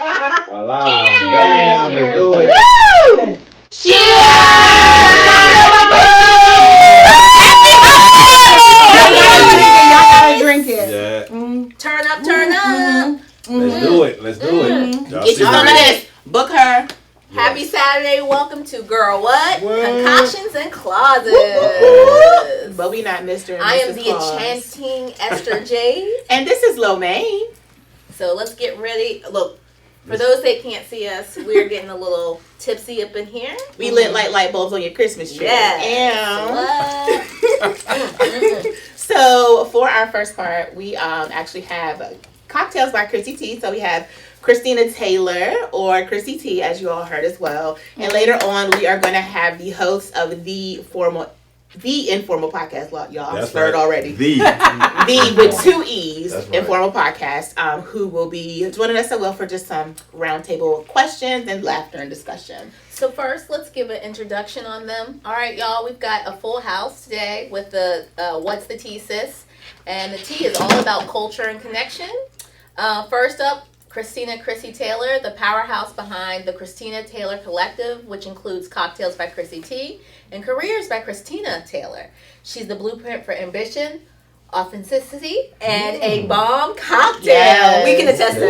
Voila. Bam. Let's do it. Woo! Y'all gotta drink it. Yeah. Turn up, turn up. Let's do it. Let's do it. Get you some of this. Book her. Happy Saturday. Welcome to Girl What? Concoctions and Clauses. But we not Mr. and I am Mrs. the Claus. enchanting Esther Jade. And this is Lo Mein. So let's get ready. Look, for those that can't see us, we're getting a little tipsy up in here. We lit like light bulbs on your Christmas tree. Yeah. So for our first part, we actually have cocktails by ChrissyT. So we have Christina Taylor, or ChrissyT, as you all heard as well. And later on, we are going to have the host of the Informal podcast. Y'all, I'm slurred already. The with two E's, right. Informal podcast, who will be joining us as well for just some roundtable questions and laughter and discussion. So first, let's give an introduction on them. All right, y'all, we've got a full house today with the What's the Tea, Sis? And the tea is all about culture and connection. First up, Chrissy Taylor, the powerhouse behind the Christina Taylor Collective, which includes Cocktails by ChrissyT and Careers by Christina Taylor. She's the blueprint for ambition, authenticity, and a bomb cocktail. Yes. We can attest to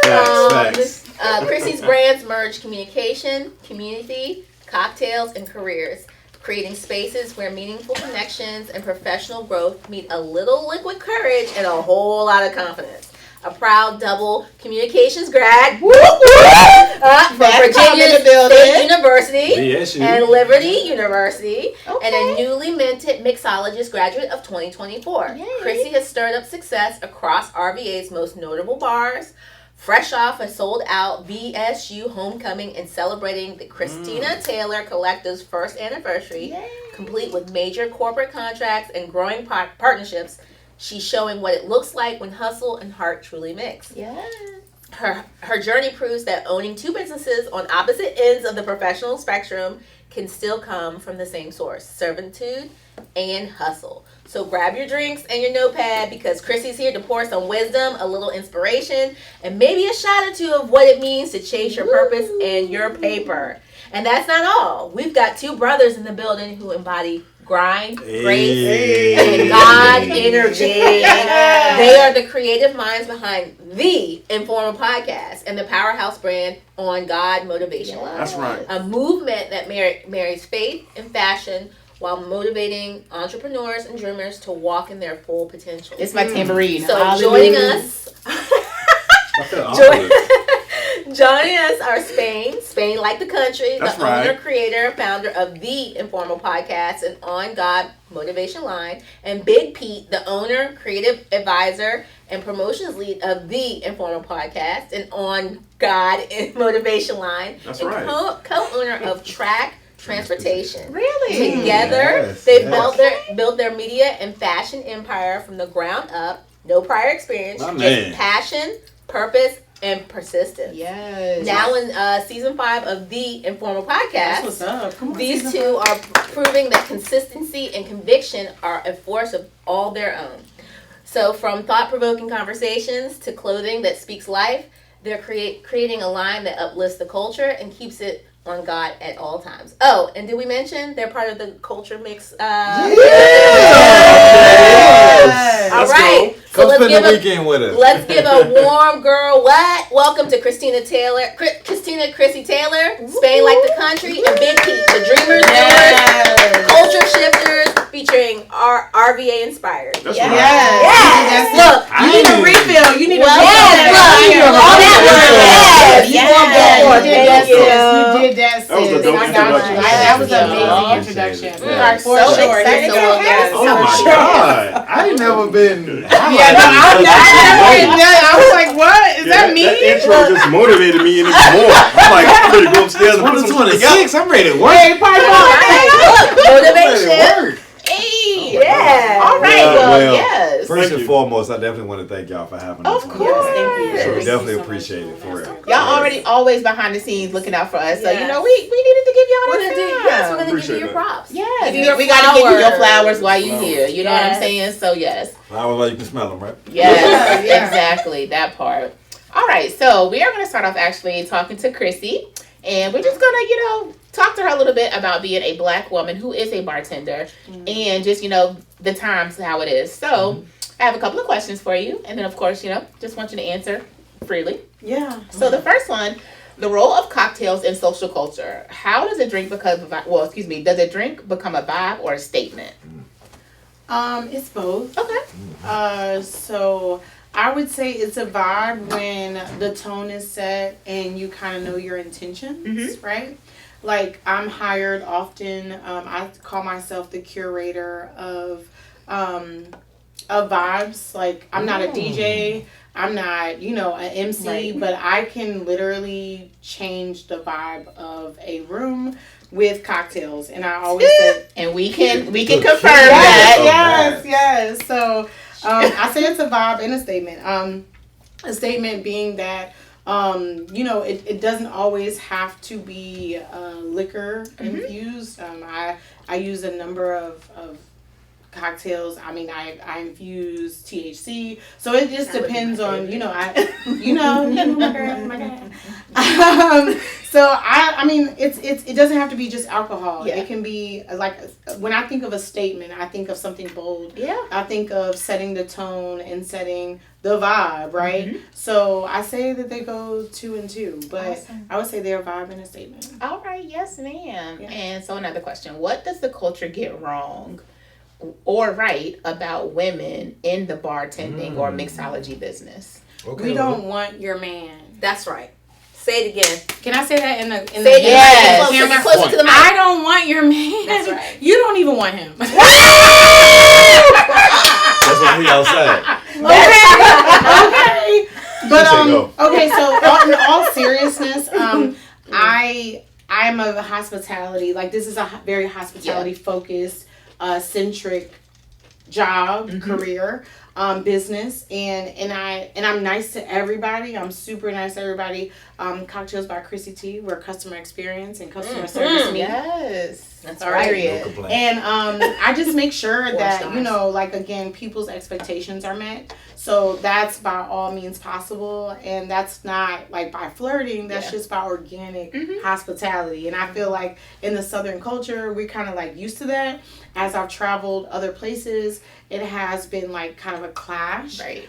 that. Facts. Chrissy's brands merge communication, community, cocktails, and careers, creating spaces where meaningful connections and professional growth meet a little liquid courage and a whole lot of confidence. A proud double communications grad from Virginia State University and Liberty University, and a newly minted mixologist graduate of 2024. Yay. Chrissy has stirred up success across RVA's most notable bars, fresh off a sold-out VSU homecoming and celebrating the Christina Taylor Collective's first anniversary, complete with major corporate contracts and growing partnerships. She's showing what it looks like when hustle and heart truly mix. Yeah. Her journey proves that owning two businesses on opposite ends of the professional spectrum can still come from the same source, servitude and hustle. So grab your drinks and your notepad, because Chrissy's here to pour some wisdom, a little inspiration, and maybe a shot or two of what it means to chase your purpose and your paper. And that's not all. We've got two brothers in the building who embody grind, grace, and God energy. They are the creative minds behind the Informal podcast and the powerhouse brand On God MotivationLine. That's right. A movement that marries faith and fashion while motivating entrepreneurs and dreamers to walk in their full potential. It's my tambourine. So Hallelujah. joining us. Joining us are Spain like the country, That's the right. owner, creator, founder of the Informal podcast and On God MotivationLine, and Big Pete, the owner, creative advisor, and promotions lead of the Informal podcast and On God MotivationLine. That's and right. Co-owner of Track Transportation. Really? Together, they've built their media and fashion empire from the ground up. No prior experience, just passion, purpose, and persistence. Yes. Now in season 5 of the Informal podcast, that's what's up. Come on, these two are proving that consistency and conviction are a force of all their own. So from thought-provoking conversations to clothing that speaks life, they're creating a line that uplifts the culture and keeps it on God at all times. Oh, and did we mention they're part of the Culture Mix? Yes. All right. So Come spend the weekend with us. Let's give a warm girl what? Welcome to Chrissy Taylor, Spain like the country, and Big Pete, the dreamers, doers, culture shifters, featuring our RVA inspired. That's yes. right. Yes. Look, you need a refill. You need a refill. all that word. Yes. You did that, sis. That was a dope introduction. That was an amazing introduction. So excited. Oh my God. I ain't never been. I was like, what? Is that me? That intro just motivated me even more. I'm like, I'm ready to go upstairs and put some together. I'm ready to work. Hey, Motivation. Hey, yeah. All right. Well, yes. First and foremost, I definitely want to thank y'all for having us. Of course. Thank you. So we definitely appreciate it, for real. Y'all already always behind the scenes looking out for us. So, you know, we needed to give y'all We're that going to give you your props. Yes. We got to give you your flowers while you're here. You know what I'm saying? So, yes. Flowers while you can smell them, right? Yes, exactly. That part. All right, so we are going to start off actually talking to Chrissy, and we're just going to, talk to her a little bit about being a Black woman who is a bartender, and just, the times, how it is. So I have a couple of questions for you, and then, of course, just want you to answer freely. Yeah. So the first one, the role of cocktails in social culture. How does a drink become, does a drink become a vibe or a statement? It's both. Okay. So I would say it's a vibe when the tone is set and you kind of know your intentions, right? Like, I'm hired often. I call myself the curator of vibes. Like, I'm not a DJ. I'm not, an MC, but I can literally change the vibe of a room with cocktails. And I always say, and we can confirm that. Yes. So I say it's a vibe and a statement. A statement being that, it doesn't always have to be liquor infused. I use a number of cocktails. I mean, I infuse THC, so it just depends on my girl. So I mean, it doesn't have to be just alcohol. Yeah. It can be like, when I think of a statement, I think of something bold. Yeah. I think of setting the tone and setting the vibe, right? So I say that they go 2 and 2, but awesome. I would say they're a vibe and a statement. All right, yes, ma'am. Yeah. And so another question: what does the culture get wrong or right about women in the bartending or mixology business? Okay, we don't want your man. That's right. Say it again. Can I say that in the say the yes. Closer to the mic. I don't want your man. That's right. You don't even want him. That's what we all say. Okay. But okay, so in all seriousness, I'm a hospitality, like, this is a very hospitality focused centric job, career, business, and I'm nice to everybody. I'm super nice to everybody. Cocktails by ChrissyT, we're customer experience and customer service meet. Yes, that's all right. right. No complaint. And I just make sure that stars. like, again, people's expectations are met. So that's by all means possible, and that's not like by flirting. That's just by organic hospitality. And I feel like in the Southern culture, we're kind of like used to that. As I've traveled other places, it has been like kind of a clash. Right.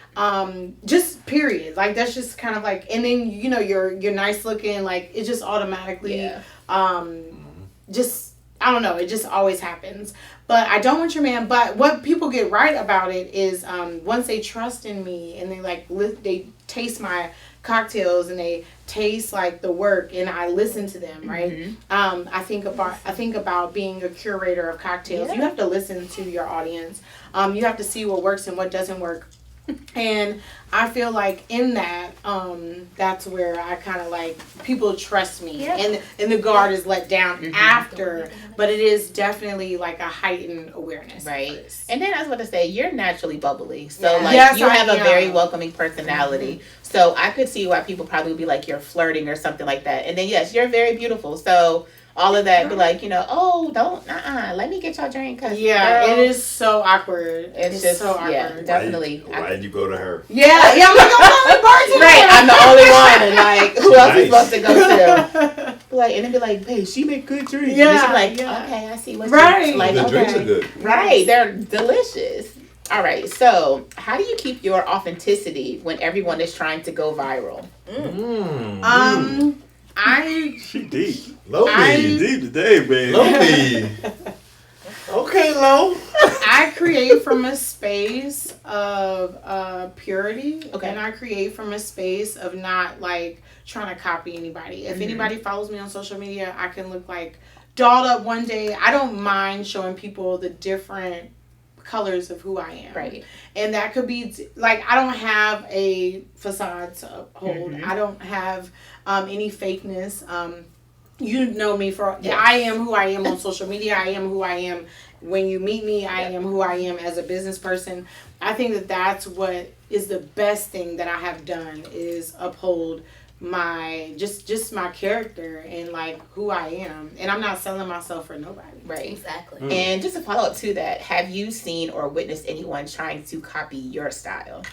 Just period. Like, that's just kind of like, and then you're nice looking. Like, it just automatically just, I don't know, it just always happens. But I don't want your man. But what people get right about it is once they trust in me and they taste my cocktails and they taste like the work and I listen to them, right? I think about being a curator of cocktails. You have to listen to your audience. You have to see what works and what doesn't work. And I feel like in that, that's where I kind of like, people trust me, and the guard is let down after, but it is definitely like a heightened awareness. Right. And then I was about to say, you're naturally bubbly. So you have a very welcoming personality. So I could see why people probably would be like, you're flirting or something like that. And then, yes, you're very beautiful. So all of that, be like, let me get y'all drink. Cause it is so awkward. It's just so awkward. Yeah, definitely. Why did you go to her? I'm like, I'm the only bartender. Right, I'm the only one, and like, who else is supposed to go to? Like, and then be like, hey, she make good drinks. Yeah, and she be like, okay, I see what right. you like. The drinks are good. Right, they're delicious. All right, so how do you keep your authenticity when everyone is trying to go viral? She deep. Low She deep today, man. Low Okay, Lo. I create from a space of purity, and I create from a space of not like trying to copy anybody. If anybody follows me on social media, I can look like dolled up one day. I don't mind showing people the different colors of who I am. Right. And that could be like, I don't have a facade to hold. I don't have any fakeness. You know me I am who I am on social media. I am who I am when you meet me. I am who I am as a business person. I think that that's what is the best thing that I have done, is uphold my just my character and like who I am, and I'm not selling myself for nobody. Right. Exactly. And just to follow up to that, have you seen or witnessed anyone trying to copy your style?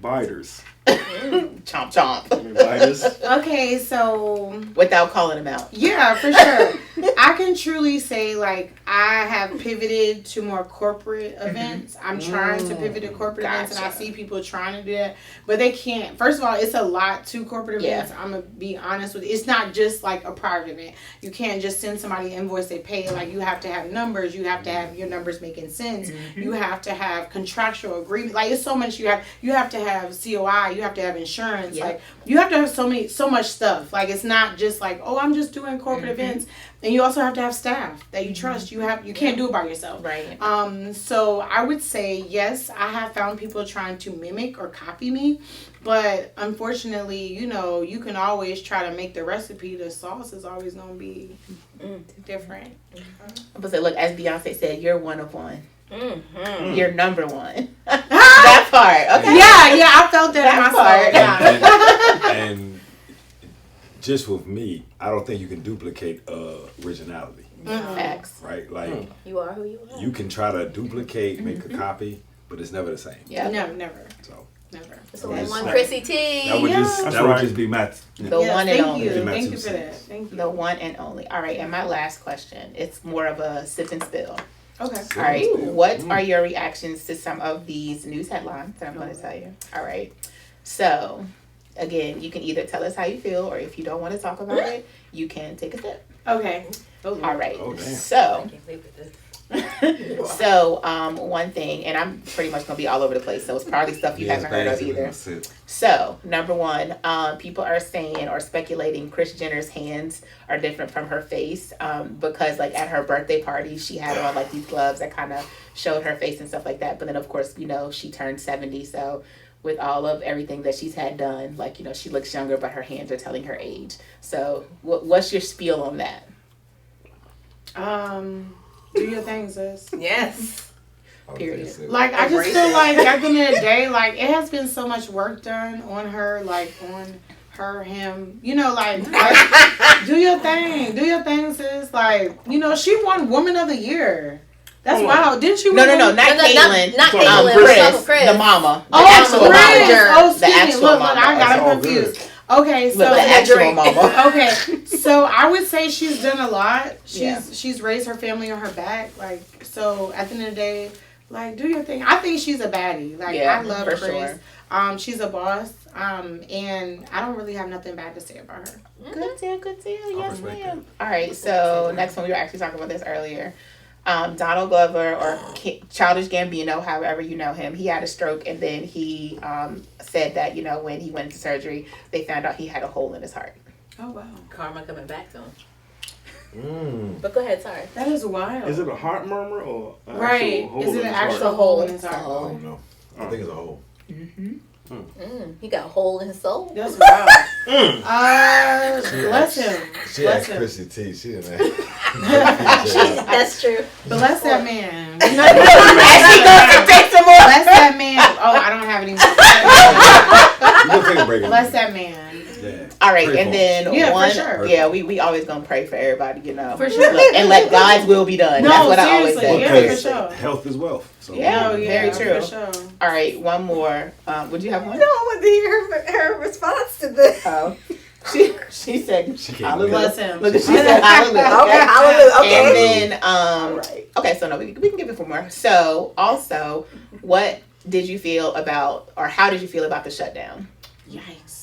Biters. Chomp chomp. Any biters? Okay, so Without calling them out. yeah, for sure. I can truly say, like, I have pivoted to more corporate events. I'm trying to pivot to corporate events, and I see people trying to do that, but they can't. First of all, it's a lot to corporate events. I'm going to be honest with you. It's not just like a private event. You can't just send somebody an invoice, they pay. Like, you have to have numbers. You have to have your numbers making sense. You have to have contractual agreement. Like, it's so much. You have to have COI. You have to have insurance. Like, you have to have so much stuff. Like, it's not just like, oh, I'm just doing corporate events. And you also have to have staff that you trust. You can't do it by yourself. Right. So I would say, yes, I have found people trying to mimic or copy me. But unfortunately, you can always try to make the recipe. The sauce is always going to be different. But say, look, as Beyonce said, you're one of one. You're number one. that That part. Okay. Yeah, I felt that in myself. Yeah. And just with me, I don't think you can duplicate originality. Facts. Right? Like, You are who you are. you can try to duplicate, make a copy, but it's never the same. Yeah. No, never. So Never. It's the Yes. one Chrissy T. that would just That's that would right. just be my The one and thank only. you. Give my Thank 2 you for that. cents. Thank you. The one and only. All right, and my last question. It's more of a sip and spill. Okay. All right. What are your reactions to some of these news headlines that I'm going to tell you? All right. So, again, you can either tell us how you feel, or if you don't want to talk about it, you can take a sip. Okay. All right. Oh, damn. So, I can't wait for this. one thing, and I'm pretty much going to be all over the place, so it's probably stuff you haven't heard of either. That's it. So, number one, people are saying or speculating Kris Jenner's hands are different from her face because, like, at her birthday party, she had on, like, these gloves that kind of showed her face and stuff like that. But then, of course, she turned 70, so with all of everything that she's had done, like, she looks younger, but her hands are telling her age. So, what's your spiel on that? Do your thing, sis. Yes. Period. Like, I just feel like at the end of the day, like, it has been so much work done on her, like, on her, him, like do your thing. Do your thing, sis. Like, she won Woman of the Year. That's wild. Didn't she win? No, not Caitlyn. Not Caitlyn. We're talking about Chris. The mama. The Oh, actual Chris. mama. Oh, The excuse me. actual Look, mama. I got That's it all confused. Okay, so Look, the actual mama. Okay, so I would say she's done a lot. Yeah. She's raised her family on her back. Like, so at the end of the day, like, do your thing. I think she's a baddie. Like, Yeah, I love for Chris. sure. She's a boss. And I don't really have nothing bad to say about her. Good deal. Yes, respect ma'am. All right, so next one, we were actually talking about this earlier. Donald Glover, or Childish Gambino, however you know him, he had a stroke, and then he said that, when he went into surgery, they found out he had a hole in his heart. Oh, wow. Karma coming back to him. Mm. But go ahead, sorry. That is wild. Is it a heart murmur or an Right. actual hole Is it in an his heart? actual hole in his I heart? don't know. I think it's a hole. He got a hole in his soul. That's wild. Bless him. She Bless asked him. Chrissy T. She didn't ask. That's true. Bless that man. As he goes to take some more. Bless that man. Oh, I don't have any more. We're gonna take a break. Bless that man. Yeah. All right, Pray and for then Yeah, for one, sure. yeah, we always gonna pray for everybody, For sure. Look, and let God's will be done. No, That's what I always seriously, say. yeah, for sure. Health is wealth. So Yeah. Oh, yeah, very true. For sure. All right, one more. Would you have one? No, I want to hear her response to this. Oh, she said She can't hallelujah. Bless him. Look, she said hallelujah. Okay, hallelujah. Okay. And then okay, so no, we can give it 4 more. So also, what did you feel about, or how did you feel about the shutdown? Yikes.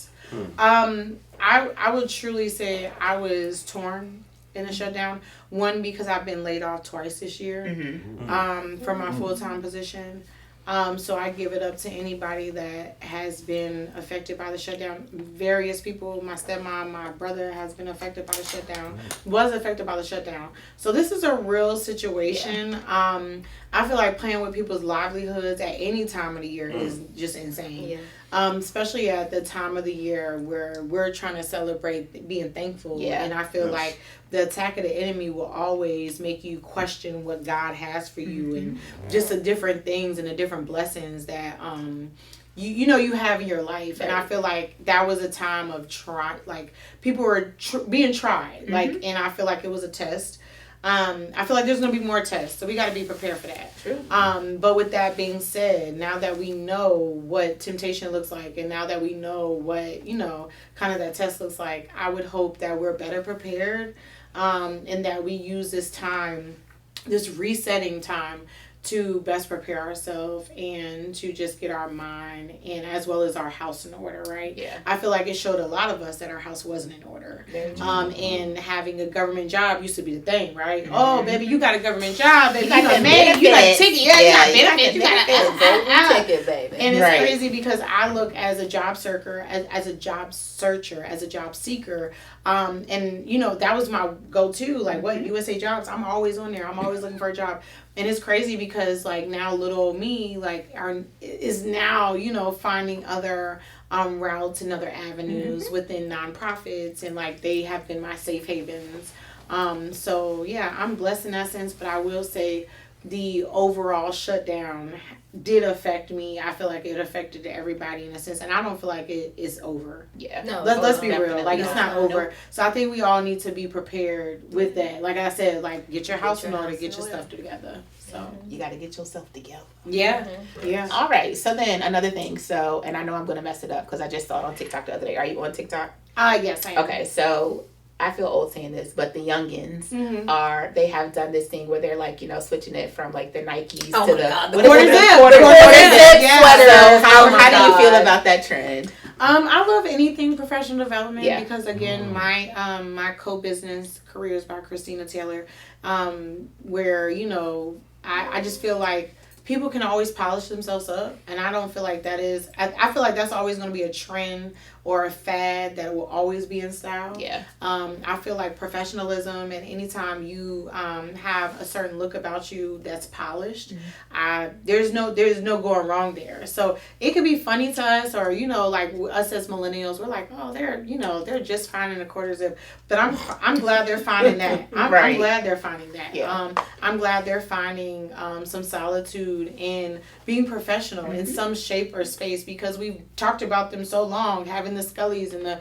I would truly say I was torn in the shutdown. One, because I've been laid off twice this year from my full-time position. So I give it up to anybody that has been affected by the shutdown. Various people, my stepmom, my brother has been affected by the shutdown, was affected by the shutdown. So this is a real situation. Yeah. I feel like playing with people's livelihoods at any time of the year is just insane. Yeah. Especially at the time of the year where we're trying to celebrate being thankful. Yeah. And I feel like the attack of the enemy will always make you question what God has for you and just the different things and the different blessings that you have in your life. Right. And I feel like that was a time of people were being tried. And I feel like it was a test. I feel like there's going to be more tests, so we got to be prepared for that. True. But with that being said, now that we know what temptation looks like, and now that we know what, kind of that test looks like, I would hope that we're better prepared, and that we use this time, this resetting time, to best prepare ourselves and to just get our mind and as well as our house in order, right? Yeah. I feel like it showed a lot of us that our house wasn't in order. And having a government job used to be the thing, right? Mm-hmm. Oh, baby, you got a government job, baby. You got a man, you got a ticket, you got benefits, you got a ticket, baby. And it's crazy because I look as a job seeker, as a job searcher, as a job seeker, and that was my go-to. Like, what USA Jobs? I'm always on there. I'm always looking for a job. And it's crazy because, like, now little old me, like, is now, finding other routes and other avenues within nonprofits. And, like, they have been my safe havens. So, yeah, I'm blessed in that sense. But I will say the overall shutdown did affect me. I feel like it affected everybody in a sense. And I don't feel like it is over. Yeah. No, let's be real. Like, it's not over. Nope. So I think we all need to be prepared with that. Like I said, like, get your house in order, get your stuff together. So you got to get yourself together. Yeah. Yeah. All right. So then another thing. So, and I know I'm going to mess it up because I just saw it on TikTok the other day. Are you on TikTok? Yes, I am. Okay. So I feel old saying this, but the youngins they have done this thing where they're like, switching it from like the Nikes to the quarter zip sweater. So how do you feel about that trend? I love anything professional development because again, my co-business Careers by Christina Taylor, where I just feel like people can always polish themselves up, and I don't feel like that is. I feel like that's always going to be a trend or a fad that will always be in style. Yeah. I feel like professionalism, and anytime you have a certain look about you that's polished, there's no going wrong there. So it could be funny to us, or like us as millennials, we're like, oh, they're just finding a quarter zip. But I'm glad they're finding that. I'm glad they're finding that. Yeah. I'm glad they're finding some solitude in being professional in some shape or space, because we've talked about them so long, having the Scullys and the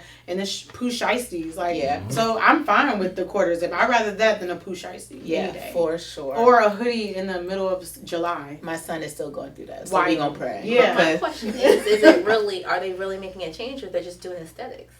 poo shiesties. Like, so I'm fine with the quarter zip. I'd rather that than a poo shiesty. Yeah, for sure. Or a hoodie in the middle of July. My son is still going through that, so we gonna pray. Yeah. My question is it really? Are they really making a change, or they're just doing aesthetics?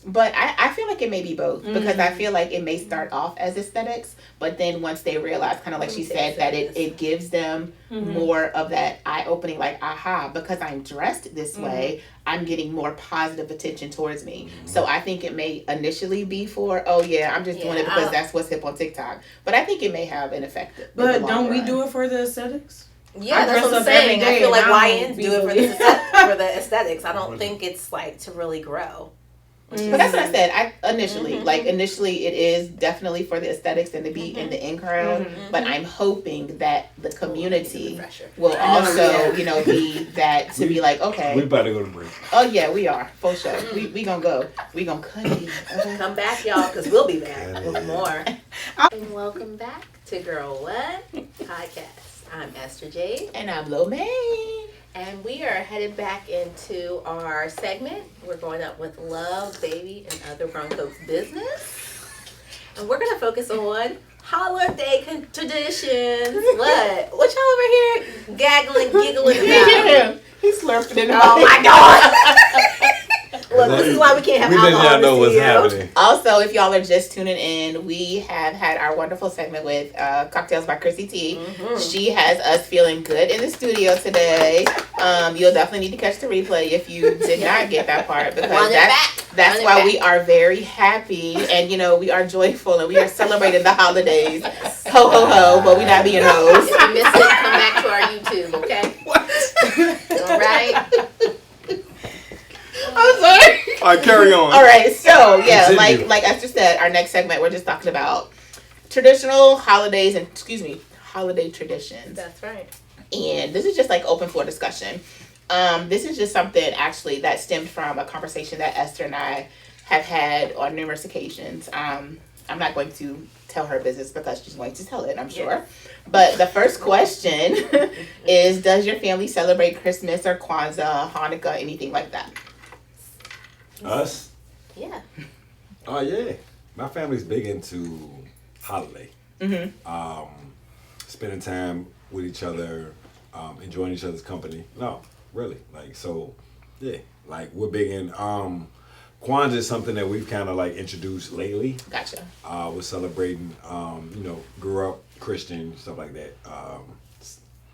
But I feel like it may be both, because I feel like it may start off as aesthetics, but then once they realize, kind of like she said, that it gives them more of that eye-opening, like, aha, because I'm dressed this way, I'm getting more positive attention towards me. So I think it may initially be for, I'm just doing it because that's what's hip on TikTok. But I think it may have an effect. But don't we do it for the aesthetics? Yeah, that's what I'm saying. I feel like YNs do it for the aesthetics. I don't think it's like to really grow. But that's what I said. Initially it is definitely for the aesthetics and to be in the in crowd. But I'm hoping that the community will also, be that to be like, okay, we about to go to break. Oh yeah, we are for sure. We gonna go. We gonna cut it. Okay. Come back, y'all, because we'll be back with more. And welcome back to Girl What Podcast. I'm Esther Jade. And I'm Lo May. And we are headed back into our segment. We're going up with love, baby, and other Grownfolx business. And we're going to focus on holiday traditions. What y'all over here giggling about? He's slurping it. Oh my God. Look, this is why we can't have alcohol. We let y'all know what's happening. Also, if y'all are just tuning in, we have had our wonderful segment with Cocktails by ChrissyT. She has us feeling good in the studio today. You'll definitely need to catch the replay if you did not get that part, because that's why we are very happy, and we are joyful, and we are celebrating the holidays. Ho ho ho, but we not being hoes. If you missed it, come back to our YouTube, okay? What? All right. I'm sorry. All right, carry on. All right, so yeah, Continue. like Esther said, our next segment we're just talking about traditional holidays and holiday traditions. That's right. And this is just like open for discussion. This is just something actually that stemmed from a conversation that Esther and I have had on numerous occasions. I'm not going to tell her business because she's going to tell it, I'm sure. Yes. But the first question is, does your family celebrate Christmas or Kwanzaa, Hanukkah, anything like that? Us? Yeah. Oh, yeah. My family's big into holiday. Spending time with each other, enjoying each other's company. No, really. Like, so, yeah. Like, we're big in, Kwanzaa is something that we've kind of like introduced lately. Gotcha. We're celebrating, grew up Christian, stuff like that.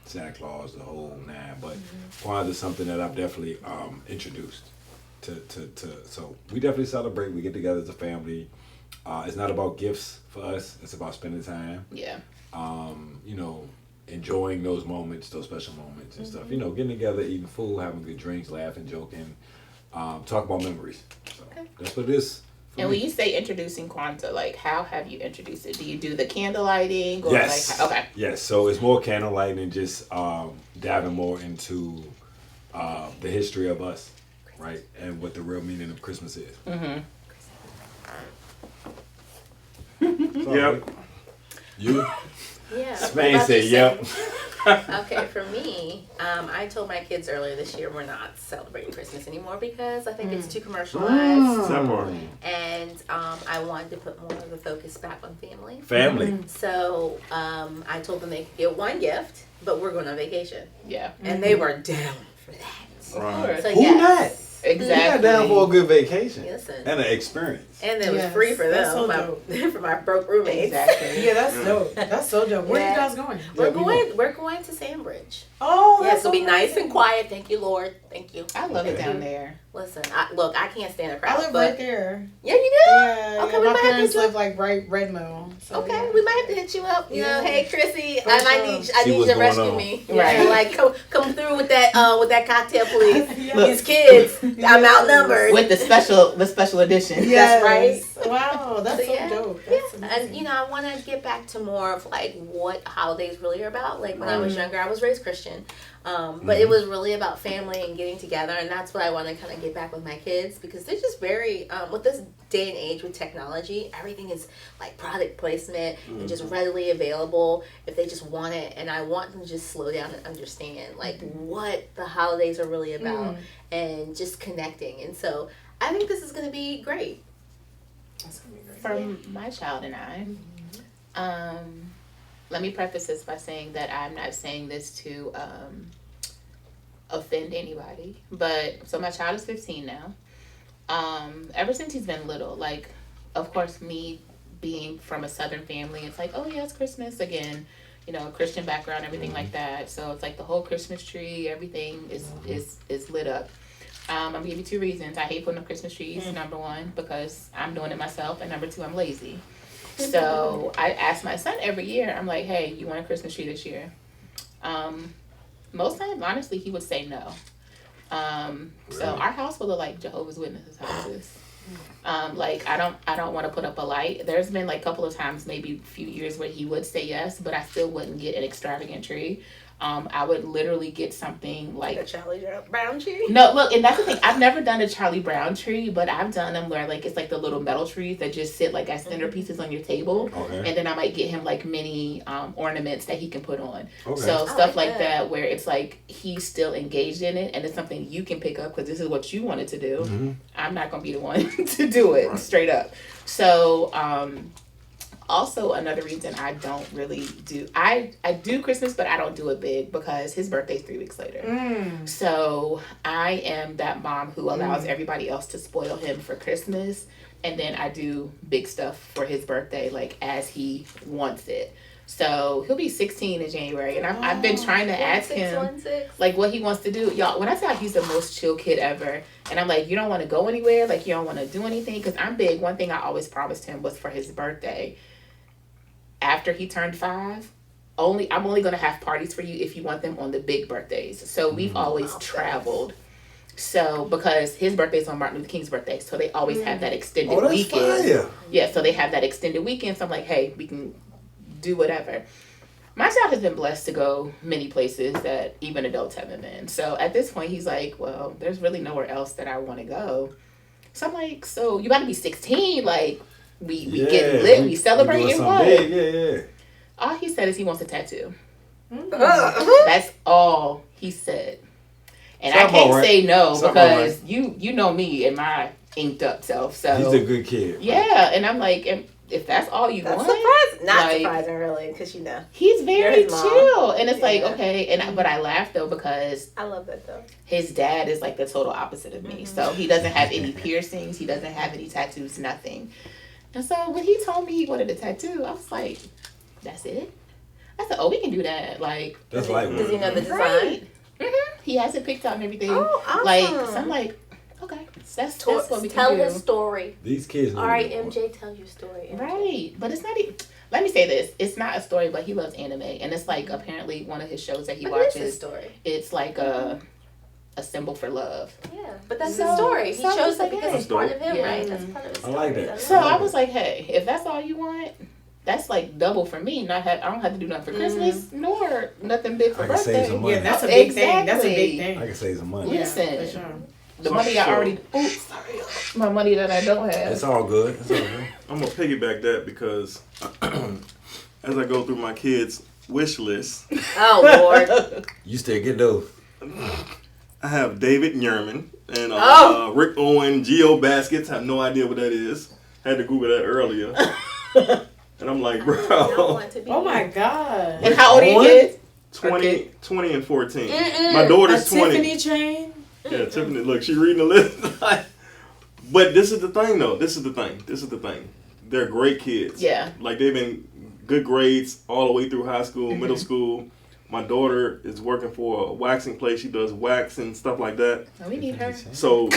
Santa Claus, the whole nine. But Kwanzaa is something that I've definitely introduced to. So we definitely celebrate. We get together as a family. It's not about gifts for us. It's about spending time. Yeah. Enjoying those moments, those special moments and stuff. Getting together, eating food, having good drinks, laughing, joking, talk about memories. So that's what it is. And when you say introducing Kwanzaa, like, how have you introduced it? Do you do the candle lighting? Or yes. Okay. Yes. So it's more candle lighting and just diving more into the history of us, right, and what the real meaning of Christmas is. Yep. You? Yeah. Spain said yep. Okay, for me, I told my kids earlier this year we're not celebrating Christmas anymore because I think it's too commercialized. And I wanted to put more of the focus back on family. So I told them they could get one gift, but we're going on vacation. Yeah. And they were down for that. Right. So Who not? Exactly. You got down for a good vacation. Listen. And an experience. And it was free for them, for my broke roommates. Exactly. Yeah, that's dope. That's so dope. Where are you guys going? We're going to Sandbridge. Oh, yeah, it'll be nice and quiet. Thank you, Lord. Thank you. I love it down there. Listen, I can't stand a crowd. I live right there. Yeah, you do? Yeah, okay, my parents live like right Redmo. So, okay, we might have to hit you up. You know, hey Chrissy, For I need you to rescue me. Right. Yeah, like come through with that cocktail, please. These kids, I'm outnumbered. With the special edition. Yes. That's right. Wow, that's so dope. That's and I want to get back to more of like what holidays really are about. Like when I was younger, I was raised Christian. But it was really about family and getting together, and that's what I want to kind of get back with my kids, because they're just very, with this day and age with technology, everything is like product placement and just readily available if they just want it, and I want them to just slow down and understand like what the holidays are really about and just connecting, and so I think this is going to be great. That's going to be great. From my child and I, let me preface this by saying that I'm not saying this to offend anybody, but so my child is 15 now. Ever since he's been little, like, of course, me being from a Southern family, it's like, oh yeah, it's Christmas again, Christian background, everything like that. So it's like the whole Christmas tree, everything is lit up. I'm gonna give you two reasons. I hate putting up Christmas trees. Number one, because I'm doing it myself, and number two, I'm lazy. So I ask my son every year, I'm like, hey, you want a Christmas tree this year? Most times, honestly, he would say no. So our house will look like Jehovah's Witnesses houses. Like I don't want to put up a light. There's been like a couple of times, maybe a few years, where he would say yes, but I still wouldn't get an extravagant tree. I would literally get something like a Charlie Brown tree. No, look, and that's the thing. I've never done a Charlie Brown tree, but I've done them where like it's like the little metal trees that just sit like as centerpieces on your table. Okay. And then I might get him like mini ornaments that he can put on. Okay. So stuff like that where it's like he's still engaged in it, and it's something you can pick up because this is what you wanted to do. I'm not gonna be the one to do it straight up. So also, another reason I don't really do... I do Christmas, but I don't do it big because his birthday's 3 weeks later. So I am that mom who allows everybody else to spoil him for Christmas. And then I do big stuff for his birthday, like, as he wants it. So he'll be 16 in January. And I've been trying to ask him, like, what he wants to do. Y'all, when I say he's the most chill kid ever, and I'm like, you don't want to go anywhere? Like, you don't want to do anything? Because I'm big. One thing I always promised him was for his birthday, after he turned 5, I'm only going to have parties for you if you want them on the big birthdays. So we've always traveled. So because his birthday's on Martin Luther King's birthday, so they always have that extended weekend. Fire. Yeah, so they have that extended weekend. So I'm like, hey, we can do whatever. My child has been blessed to go many places that even adults haven't been. So at this point, he's like, well, there's really nowhere else that I want to go. So I'm like, so you got to be 16, like. We get lit, we celebrating what? Yeah. All he said is he wants a tattoo. That's all he said. And I can't say no because you know me and my inked up self. So he's a good kid. Yeah, and I'm like, if that's all you That's want, surprising. Not like, surprising, really, because he's very his mom. chill, and it's like Yeah. okay, but I laugh though because I love that though. his dad is like the total opposite of me. So he doesn't have any piercings, he doesn't have any tattoos, nothing. And so when he told me he wanted a tattoo, I was like, "That's it." I said, "Oh, we can do that." Like, That's like Does he know the design? right. He has it picked out and everything. Oh, awesome. Like, so I'm like, okay, that's what we Tell can do. his story. these kids. All right, MJ, tell your story. MJ. Right, but it's not even. Let me say this: it's not a story, but he loves anime, and it's like apparently one of his shows that he But it is his watches. story. It's like a symbol for love. Yeah, but that's So- his story. He so chose it's like, it because hey. it's part of him, Yeah. right? That's part of his I story. like that. So I was like, hey, if that's all you want, that's like double for me. I don't have to do nothing for Christmas nor nothing big for I can save birthday. some money. Yeah, that's a big thing. That's a big Exactly. thing. I can save some money. Yeah, Listen. for sure. The money I already. Oops, sorry. My money that I don't have. It's all good. It's all good. I'm gonna piggyback that because as I go through my kids' wish list, Oh Lord. You still get those. I have David Yerman and Oh. Rick Owen Geo Baskets. I have no idea what that is. Had to Google that earlier. And I'm like, I bro, want to be Oh my god. And how old are your Owen? kids? 20 and 14. Mm-mm. My A daughter's 20. Tiffany chain. Yeah, Tiffany, look, she reading the list. But this is the thing, though. This is the thing. They're great kids. Yeah. Like, they've been good grades all the way through high school, middle school. My daughter is working for a waxing place. She does wax and stuff like that. Oh, we need her. So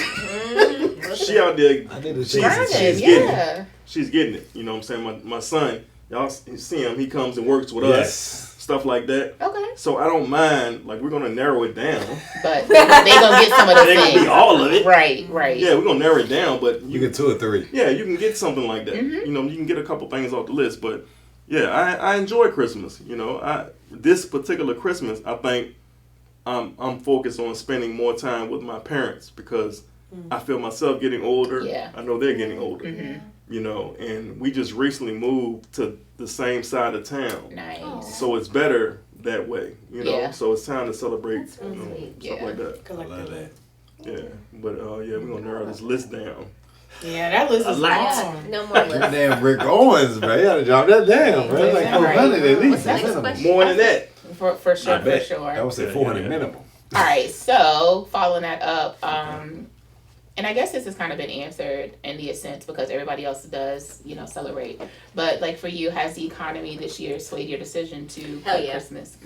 she out there, I did a she's Grinding, getting it. yeah. She's getting it. You know what I'm saying? My son, y'all see him. He comes and works with Yes. us. Stuff like that. Okay. So I don't mind. Like, we're going to narrow it down. But they gonna get some of the It ain't going to things. be all of it. Right, right. Yeah, we're going to narrow it down. But You get 2 or 3. yeah, you can get something like that. Mhm. You know, you can get a couple things off the list. But yeah, I enjoy Christmas. You know, this particular Christmas, I think I'm focused on spending more time with my parents because I feel myself getting older. Yeah. I know they're getting older. Mhm. You know, and we just recently moved to the same side of town, Nice. so it's better that way. You know, Yeah. so it's time to celebrate. That's really you know, sweet. stuff Yeah. like that. I love that. Yeah, but yeah, we're gonna narrow this list down. Yeah, that list is lot. long. No more list. Damn Rick Owens, bro. You gotta drop that down, bro. Like Yeah, right. 400 at least. What's the next minimum. question? More than that. For sure, I bet. for sure. I would say Yeah, 400 yeah. minimum. All right, so following that up, and I guess this has kind of been answered in the sense because everybody else does, celebrate. But like for you, has the economy this year swayed your decision to Hell cut yeah. Christmas?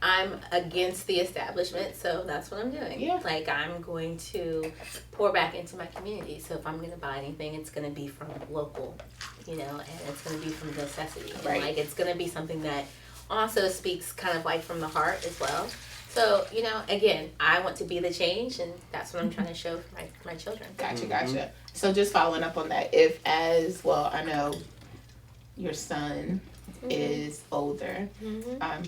I'm against the establishment, so that's what I'm doing. Yeah. Like, I'm going to pour back into my community. So if I'm going to buy anything, it's going to be from local, and it's going to be from necessity. And, Right. like, it's going to be something that also speaks kind of like from the heart as well. So, again, I want to be the change, and that's what I'm trying to show for my children. Gotcha. So just following up on that, I know your son is older,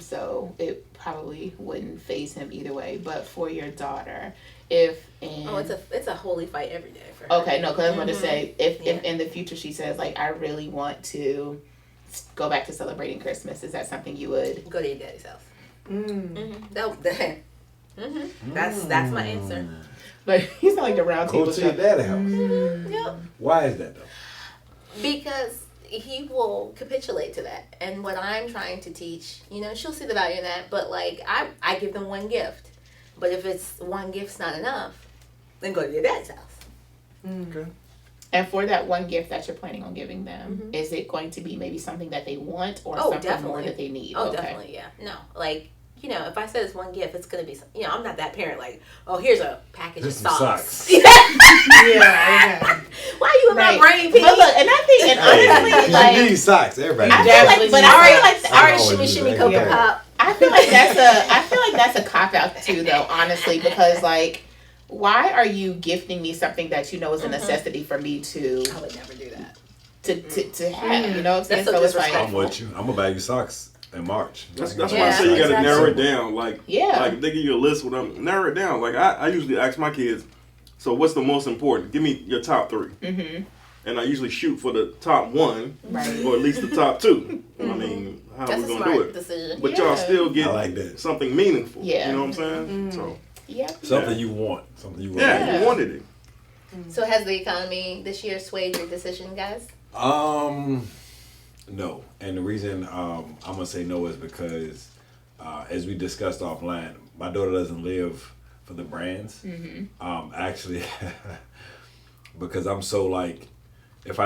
so it probably wouldn't phase him either way. But for your daughter, It's a holy fight every day for her. okay, no, because I was going to say if Yeah. in the future she says like I really want to go back to celebrating Christmas, is that something you would? Go to your daddy's house. That's my answer. Like he's not like the round Go table to your shop. daddy's house. Yep. Why is that though? Because he will capitulate to that. And what I'm trying to teach, she'll see the value in that, but like I give them one gift. But if it's one gift's not enough, then go to your dad's house. Okay. And for that one gift that you're planning on giving them, is it going to be maybe something that they want or Oh, something more definitely. that they need? Oh, Okay. definitely, yeah. No, like, if I said it's one gift, it's going to be, I'm not that parent like, oh, here's a package Here's of some socks. socks. Yeah. Why you in Right. my brain, P? But look, and I think, and honestly, You like, need socks. Everybody. I needs feel socks. like, but I feel like, All right, always shimmy, do shimmy, that. Cocoa Yeah. Pop. I feel like that's a cop out too, though. Honestly, because like, why are you gifting me something that you know is a necessity for me to I would never do that. to have? You know what I'm saying? That's so So it's like, disrespectful. I'm with you. I'm gonna buy you socks in March. That's why I Yeah, say you gotta exactly. narrow it down. Like, Yeah. like they give you a list with them. Narrow it down. Like I usually ask my kids, so what's the most important? Give me your top 3. And I usually shoot for the top 1, Right. or at least the top 2. I mean, how That's we a gonna smart do it? decision. But y'all still get I like that. something meaningful. Yeah. You know what I'm saying? So yeah. Something you want. Something you want. yeah, you wanted it. So has the economy this year swayed your decision, guys? No, and the reason I'm gonna say no is because, as we discussed offline, my daughter doesn't live for the brands. Actually, because I'm so like, if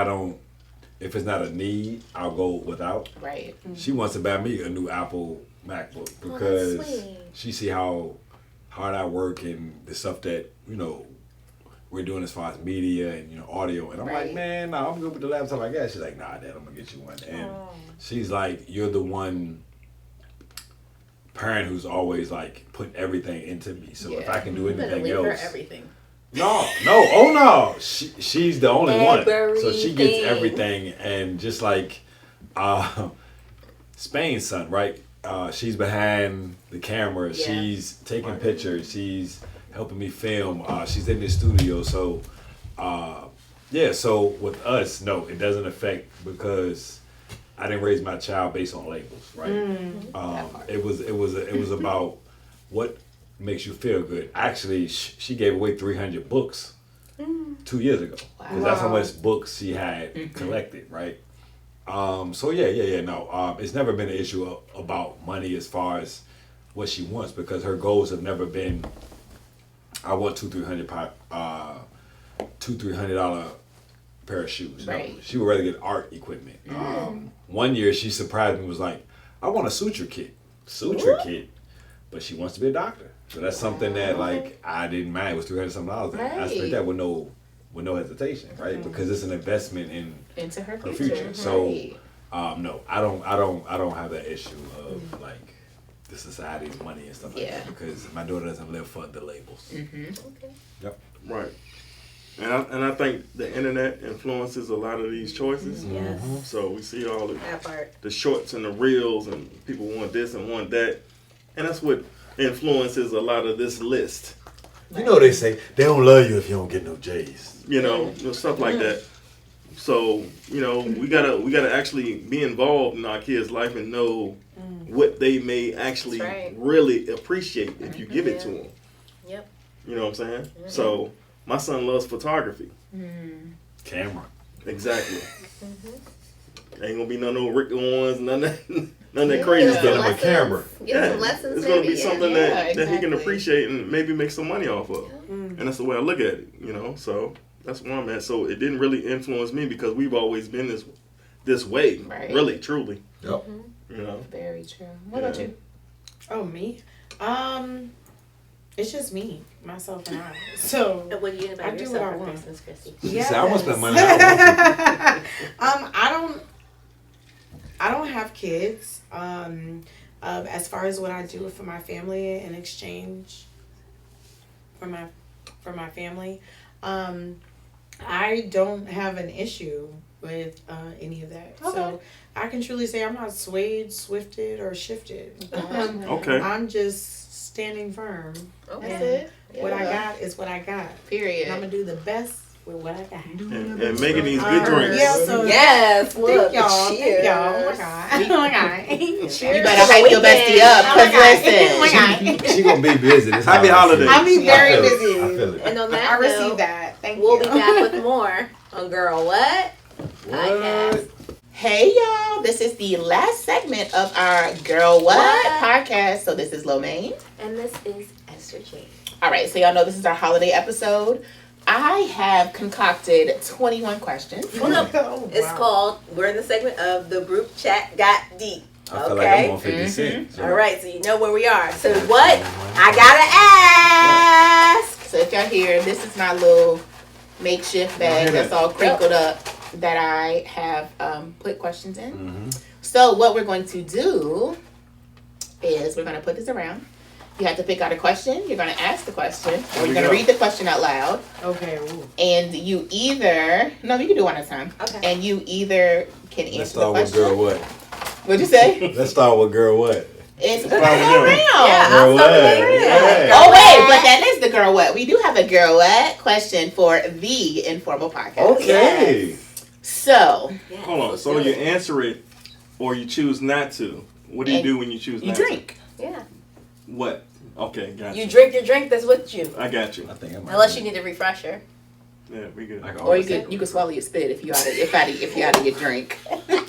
it's not a need, I'll go without. Right. She wants to buy me a new Apple MacBook because she see how hard I work and the stuff that we're doing as far as media and audio, and I'm like, man, no, I'm good with the laptop I got. She's like, nah, Dad, I'm gonna get you one. And she's like, you're the one parent who's always like put everything into me. So if I can do anything else, her everything. No, she's the only one. So she gets everything, and just like Spain's son, right? She's behind the camera. Yeah. She's taking pictures. She's helping me film. She's in the studio. So, so with us, no, it doesn't affect because I didn't raise my child based on labels, right? It was about what makes you feel good. Actually, she gave away 300 books 2 years ago because that's how much books she had collected, right? No, it's never been an issue about money as far as what she wants because her goals have never been, I want $200-300 pair of shoes. Right. No, she would rather get art equipment. One year she surprised me and was like, I want a suture kit, but she wants to be a doctor. So that's something that like I didn't mind. It was $300-something. I spent that with no hesitation, right? Because it's an investment into her future. So no, I don't have that issue of like the society's money and stuff like that because my daughter doesn't live for the labels. Okay. Yep. Right. And I think the internet influences a lot of these choices. Yes. So we see all that part. The shorts and the reels, and people want this and want that, and that's what influences a lot of this list. You know they say they don't love you if you don't get no J's. Stuff like that. So we gotta actually be involved in our kids' life and know what they may actually really appreciate if you give it to them. Yep. You know what I'm saying? Mm-hmm. So my son loves photography. Camera. Exactly. Ain't gonna be none of Rick Owens, none of that crazy stuff. Get him a camera. Get some lessons. It's gonna be something that he can appreciate and maybe make some money off of. And that's the way I look at it. So that's where I'm at. So it didn't really influence me because we've always been this way. Right. Really, truly. Yep. Very true. What about you? Oh, me? It's just me, myself, and I. So what do you I do what I want. Christmas, Chrissy? Yes. I want to spend money. I don't have kids. As far as what I do for my family in exchange for my family, I don't have an issue with any of that. Okay. So I can truly say I'm not swayed, swifted, or shifted. Okay. I'm just standing firm. Okay. That's it. Yeah. What I got is what I got. Period. And I'm gonna do the best with what I got. And making these good drinks. Yeah, so yes, look, thank y'all. Oh my god. Oh my god. You better hype your bestie up, cause listen, she gonna be busy. Happy holidays. I'll be very busy. I feel it. And on that I received that. Thank you. We'll be back with more on Girl What? Podcast. Hey y'all, this is the last segment of our Girl What podcast. So this is Lomaine. And this is Esther Jane. Alright, so y'all know this is our holiday episode. I have concocted 21 questions. Well, no, it's called, we're in the segment of the group chat got deep. I feel like I'm on 50 Cent. So. All right, so you know where we are. So what I gotta ask. So if y'all hear, this is my little makeshift bag that's all crinkled up that I have put questions in. So what we're going to do is we're going to put this around. You have to pick out a question. You're going to ask the question. Or you're going to read the question out loud. Okay. Ooh. And you either... No, you can do one at a time. Okay. And you either can answer the question. Let's start with Girl What. What'd you say? Let's start with Girl What. It's Girl What. Yeah, I'll start with Girl What. Oh, wait, but that is the Girl What. We do have a Girl What question for the Informal podcast. Okay. Yes. So... Yes, hold on. So you answer it or you choose not to. What do you do when you choose not to? You drink. Yeah. What? Okay, got you. You drink your drink that's with you. I got you. I think I might Unless you need a refresher. Yeah, we good. Or you could swallow your spit if you out of your drink.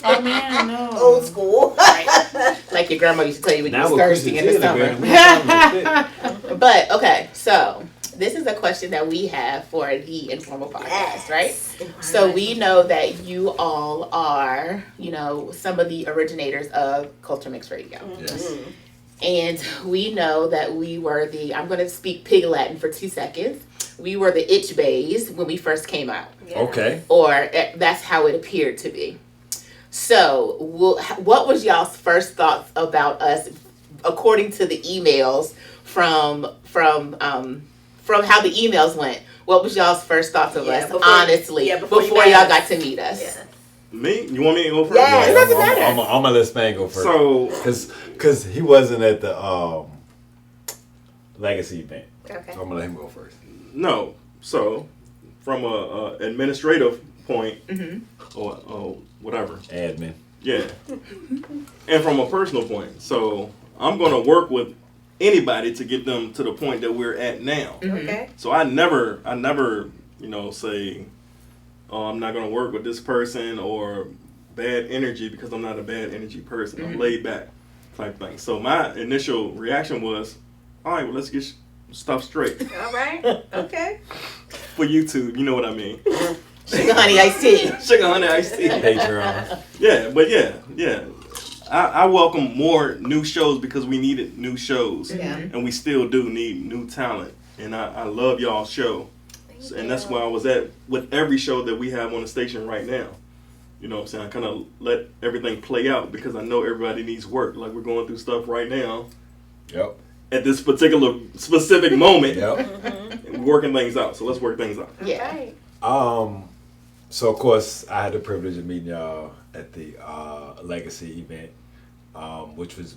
Oh man, no. Old school. Right. Like your grandma used to tell you when you was thirsty in the summer. But okay, so this is a question that we have for the Informal podcast, right? So we know that you all are, some of the originators of Culture Mix Radio. Yes. And we know that we were I'm going to speak Pig Latin for 2 seconds. We were the itch bays when we first came out. Yeah. Okay. Or that's how it appeared to be. So, what was y'all's first thoughts about us, according to the emails from how the emails went? What was y'all's first thoughts of us, honestly, before y'all got to meet us? Yeah. Me? You want me to go first? Yeah, it doesn't matter. I'm gonna let Span go first. So, because he wasn't at the legacy event, Okay. so I'm gonna let him go first. no. So, from a administrative point, or whatever. Admin. Yeah. And from a personal point. So, I'm going to work with anybody to get them to the point that we're at now. Okay. So, I never, say, oh, I'm not going to work with this person or bad energy because I'm not a bad energy person. I'm laid back type thing. So, my initial reaction was, all right, well, let's get stuff straight. All right. Okay. For YouTube, you know what I mean. Sugar honey iced tea. Sugar honey iced tea. Patreon. Yeah, but yeah. I welcome more new shows because we needed new shows. Yeah. And we still do need new talent. And I love y'all's show. And that's where I was at with every show that we have on the station right now. You know what I'm saying? I kind of let everything play out because I know everybody needs work. Like we're going through stuff right now. Yep. At this particular specific moment. Yep. We're working things out. So let's work things out. Yeah. Right. So of course I had the privilege of meeting y'all at the legacy event, which was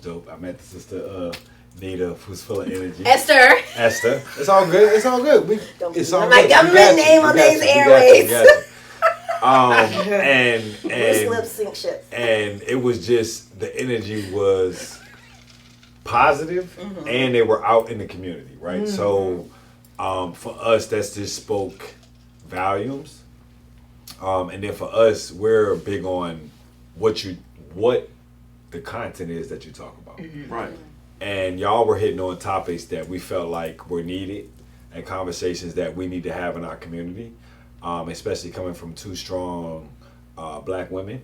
dope. I met the sister Nita, who's full of energy. Esther. It's all good. It's all good. It's all my good. government name on these airways. And lip sync shit. and it was just the energy was positive, and they were out in the community, right? So for us, that's just spoke volumes. And then for us, we're big on what the content is that you talk about. Right. And y'all were hitting on topics that we felt like were needed and conversations that we need to have in our community, especially coming from two strong black women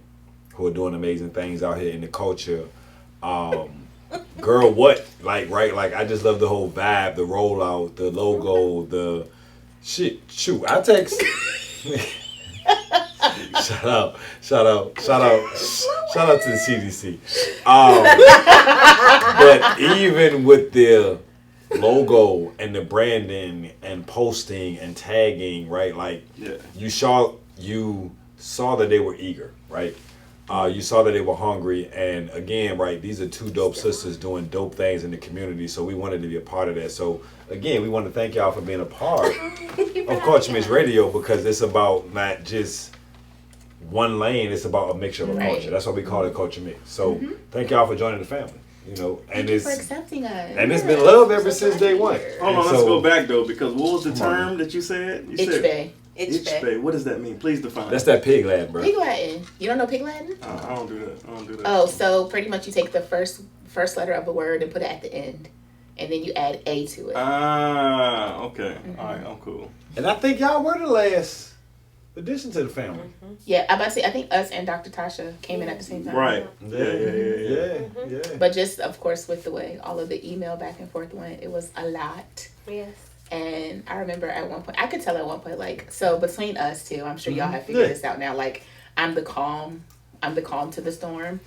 who are doing amazing things out here in the culture. Girl, what? Like, I just love the whole vibe, the rollout, the logo, the shit. Shoot, I text. Shout out to the CDC. But even with the logo and the branding and posting and tagging, right? Like, you saw that they were eager, right? You saw that they were hungry, and again, right, these are two dope sisters doing dope things in the community, so we wanted to be a part of that. So again, we want to thank y'all for being a part of Culture Mix Radio, because it's about not just one lane, it's about a mixture of a culture. That's why we call it Culture Mix. So thank y'all for joining the family. Thank you for accepting us. And it's been love ever since day one. Hold on, let's go back though, because what was the term that you said? You Itch said Bay. Itch Bay. What does that mean? Please define. That's that Pig Latin, bro. Pig Latin. You don't know Pig Latin? I don't do that. Oh, so pretty much you take the first letter of a word and put it at the end, and then you add A to it. Okay. All right, I'm cool. And I think y'all were the last addition to the family. Yeah, I'm about to say, I think us and Dr. Tasha came in at the same time. Right. Yeah. But just, of course, with the way all of the email back and forth went, it was a lot. Yes. And I remember at one point, I could tell at one point, like, so between us two, I'm sure y'all have figured this out now, like, I'm the calm to the storm.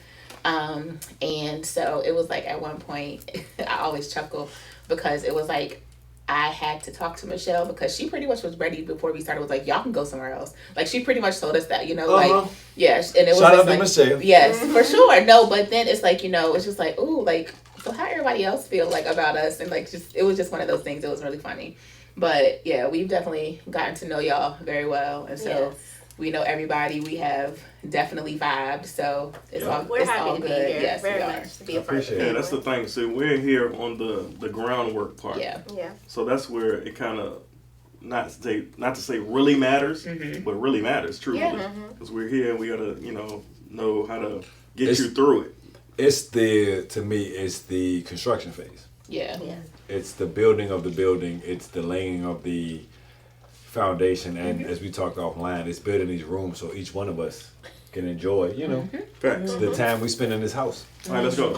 And so it was like at one point, I always chuckle because it was like, I had to talk to Michelle because she pretty much was ready before we started. Was like, y'all can go somewhere else. Like, she pretty much told us that, like, yes. And it was shout out like, to Michelle. Yes, for sure. No, but then it's like, it's just like, ooh, like, so how everybody else feel like about us? And like, just, it was just one of those things. It was really funny. But yeah, we've definitely gotten to know y'all very well. And so we know everybody. We have definitely vibed. So it's all, we're it's happy all to good. be here. Yes, Very we much are. to be a part of it. Yeah, that's the thing. So we're here on the groundwork part. Yeah. Yeah. So that's where it kind of not to say really matters, Mm-hmm. but really matters truly. Yeah. Because we're here and we gotta know how to get you through it. To me, it's the construction phase. Yeah. It's the building of the building. It's the laying of the foundation. And as we talked offline, it's building these rooms so each one of us can enjoy, Facts. the time we spend in this house. All right, let's go.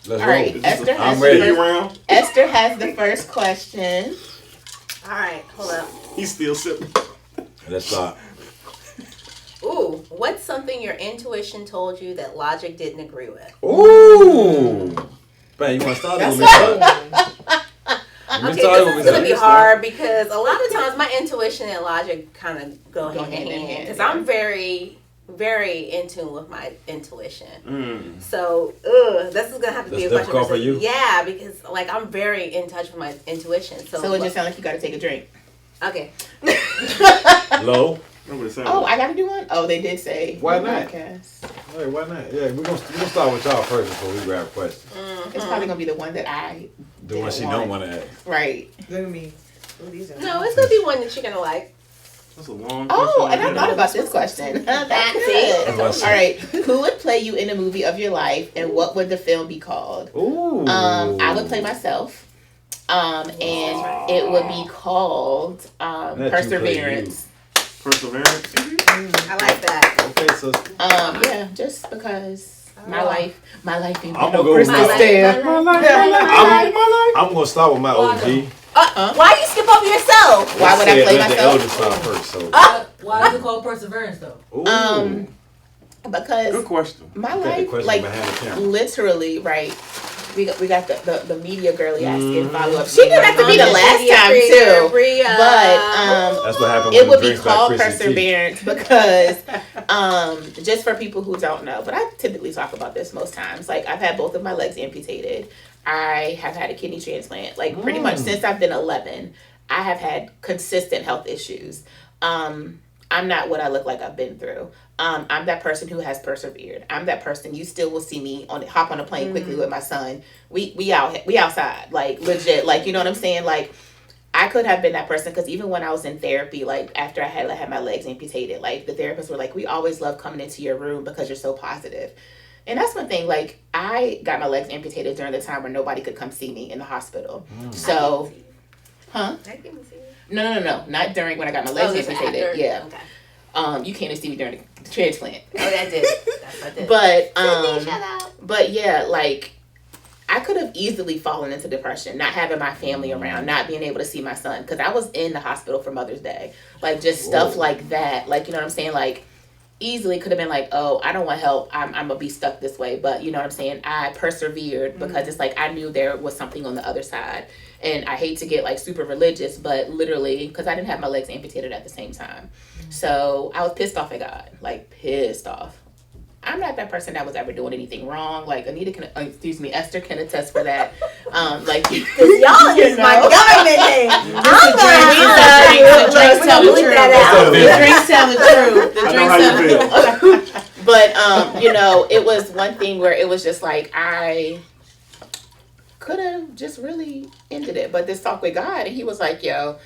Let's All roll. right, Esther I'm has ready. the Speed first, round. Esther has the first question. All right, hold up. He's still sipping. Let's start. Ooh, what's something your intuition told you that logic didn't agree with? Ooh. Man, you want to start with me? Okay, this is gonna be hard because a lot of times my intuition and logic kind of go hand in hand because I'm very, very in tune with my intuition. So, this is gonna have to be a question difficult for you? Yeah, because like I'm very in touch with my intuition. So it just sounds like you got to take a drink. okay. Low. Oh, I got to do one? Oh, they did say. Why not? Podcast. Hey, why not? Yeah, we're gonna start with y'all first before we grab questions. It's probably going to be the one that I The one she don't want to ask. Right. Look at me. Ooh, these are No, it's gonna be one that you're gonna like. That's a long Oh, question. and I thought about this question. That's it. All right. Who would play you in a movie of your life and what would the film be called? Ooh. I would play myself. And it would be called Perseverance. Perseverance. I like that. Okay, so Yeah, just because my life ain't I'm no gonna go with crystal my stair. I'm gonna start with my OG. Why you skip over yourself? Why would I play Let the myself? eldest start first. So. Why is it called Perseverance though? Ooh. Because Good question. my Got the life, question like behind the camera. literally, right? We got the media girly asking follow up. Mm. She didn't have to be the last time too, but That's what happened. it when would the be drinks by called Chrissy T. Perseverance because just for people who don't know, but I typically talk about this most times. Like I've had both of my legs amputated. I have had a kidney transplant. Like pretty much since I've been 11, I have had consistent health issues. I'm not what I look like I've been through. I'm that person who has persevered. I'm that person you still will see me hop on a plane quickly with my son. We outside, like legit, like you know what I'm saying. Like I could have been that person because even when I was in therapy, like after I had my legs amputated, like the therapists were like, "We always love coming into your room because you're so positive." And that's one thing. Like I got my legs amputated during the time where nobody could come see me in the hospital. So, huh? No, not during when I got my legs amputated. After. Yeah. Okay. You can't even see me during the transplant. Oh, that did. That's what I did. But Sydney, shut up. but yeah, like I could have easily fallen into depression, not having my family around, not being able to see my son, because I was in the hospital for Mother's Day, like just stuff like that. Like you know what I'm saying? Like easily could have been like, oh, I don't want help. I'm gonna be stuck this way. But you know what I'm saying? I persevered because it's like I knew there was something on the other side. And I hate to get like super religious, but literally, because I didn't have my legs amputated at the same time. So I was pissed off at God, like pissed off. I'm not that person that was ever doing anything wrong. Like Esther can attest for that. Like, Because y'all is my government name. The drinks tell the truth. The drinks tell the truth. But you know, it was one thing where it was just like I could have just really ended it. But this talk with God, and he was like, yo,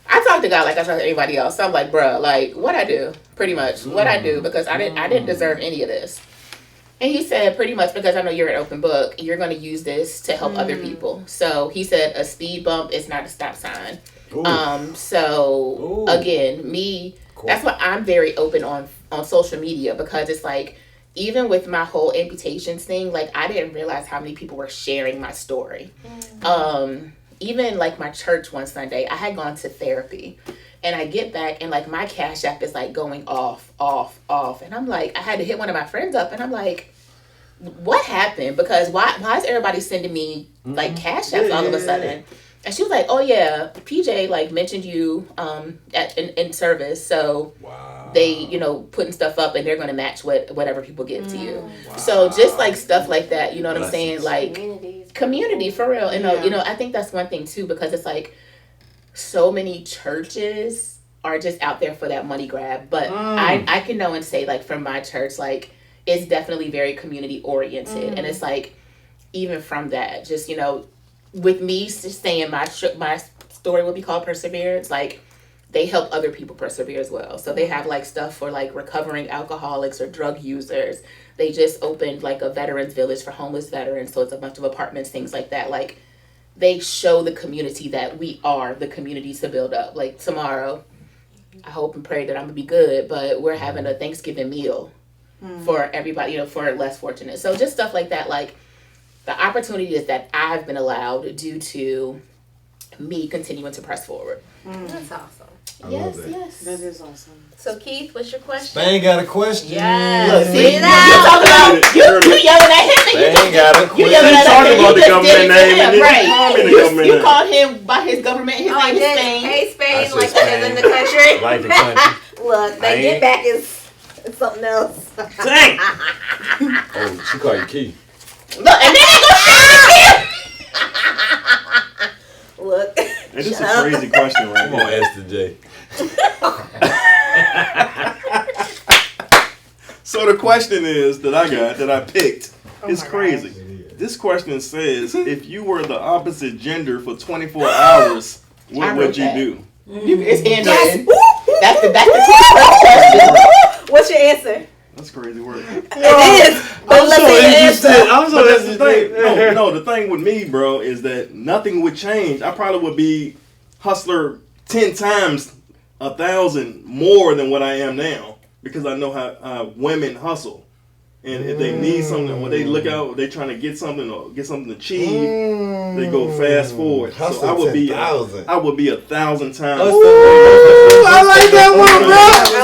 I talk to God like I talk to anybody else. So I'm like, bruh, like what I do, pretty much what I do, because I didn't deserve any of this. And he said, pretty much because I know you're an open book, you're going to use this to help other people. So he said, a speed bump is not a stop sign. Again, that's why I'm very open on social media, because it's like, even with my whole amputations thing, like I didn't realize how many people were sharing my story. Even like my church one Sunday, I had gone to therapy, and I get back and like my Cash App is like going off. And I'm like, I had to hit one of my friends up, and I'm like, what happened? Because why is everybody sending me like Cash Apps all of a sudden? And she was like, oh yeah, PJ like mentioned you in service. So they, you know, putting stuff up and they're going to match whatever people give to you. Wow. So just like stuff like that, you know what I'm saying? Like community for real. And you know, I think that's one thing too, because it's like so many churches are just out there for that money grab. But I can know and say like from my church, like it's definitely very community oriented. And it's like, even from that, just, you know, with me just saying my story would be called Perseverance, like they help other people persevere as well. So they have like stuff for like recovering alcoholics or drug users. They just opened like a veterans village for homeless veterans. So it's a bunch of apartments, things like that. Like they show the community that we are the communities to build up. Like tomorrow, I hope and pray that I'm gonna be good, but we're having a Thanksgiving meal for everybody, you know, for less fortunate. So just stuff like that, like the opportunities that I've been allowed due to me continuing to press forward. That's awesome. Yes. That is awesome. So Keith, what's your question? Spain got a question. Yes. See, you talking about you yelling at him and Spain got a you question. yelling at talking him about and the you just government did it to name him, and then right? you call me the government You name. called him by his government. His Oh, I name is did. Spain. Hey, I Spain, said like that is in the Spain. country. Like the country. Look, they I get ain't- back is something else. Dang. Oh, she called you Key. Look, and then they go shoot Look. Hey, this is Shut a up. crazy question right Come on, here. Esther J. So the question is that I picked is my crazy. This question says, if you were the opposite gender for 24 hours, I what wrote would you that. do? It's handwritten. Woo! That's the question. What's your answer? That's crazy work. It is. But let's say your answer. I'm But that's the thing. No, the thing with me, bro, is that nothing would change. I probably would be hustler 10 times 1,000 more than what I am now because I know how women hustle. And if they need something, when they look out, they trying to get something or get something achieved, they go fast forward. So I would be 10,000. 1,000 times. Ooh, I like that one, bro. I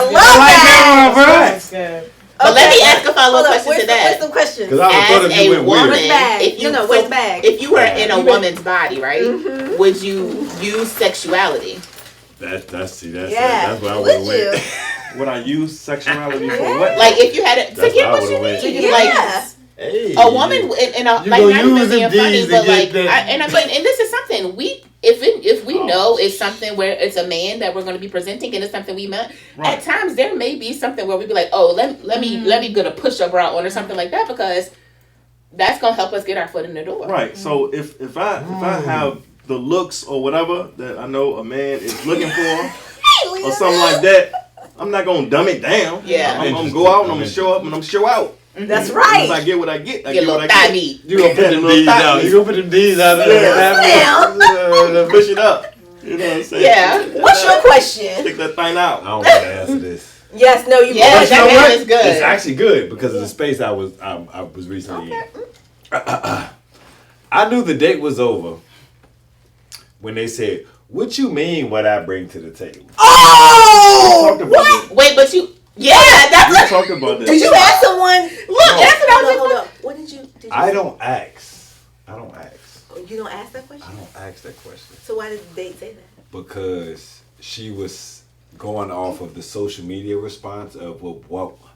love that. bro. That's good. But let me ask a follow-up Hold up, question to Where's that. the question? Because I would have thought As if you a went woman, weird. bag? if you No, where's the bag? if you were in a You woman's body, right, Mhm. would you use sexuality? That's Yeah. what I Would would have you? went. Would I use sexuality for what? Like if you had it, That's to get what I what you would've need, went. like. Yeah. Hey, A woman in a You like gonna not even use being them funny, D's to but get like that. and this is something we if we Oh. know it's something where it's a man that we're going to be presenting and it's something we met. Right. At times there may be something where we be like, oh let me get a push up bra on or something like that because that's gonna help us get our foot in the door. Right. So if I have the looks or whatever that I know a man is looking for or something like that, I'm not gonna dumb it down. Yeah. I'm gonna go out and I'm gonna show up and I'm gonna show out. That's Once right. I get what I get, I Get get a what little I thigh get. meat. You gonna put them Little D's thigh out. meat. You gonna put them D's out of Down. Push it up. You know what I'm saying? Yeah. What's your question? Stick that thing out. I don't want to answer this. Yes, no, you Yeah, want that to. man is good. It's actually good because of the space I was recently in. I knew the date was over when they said, "What you mean? What I bring to the table?" We Oh! talked about that. Wait, but you that's We talked about that. Did you ask someone? look, that's what I Hold was up, hold up. What did you I say? don't ask. I don't ask. You don't ask that question? I don't ask that question So why did the date say that? because she was going off of the social media response of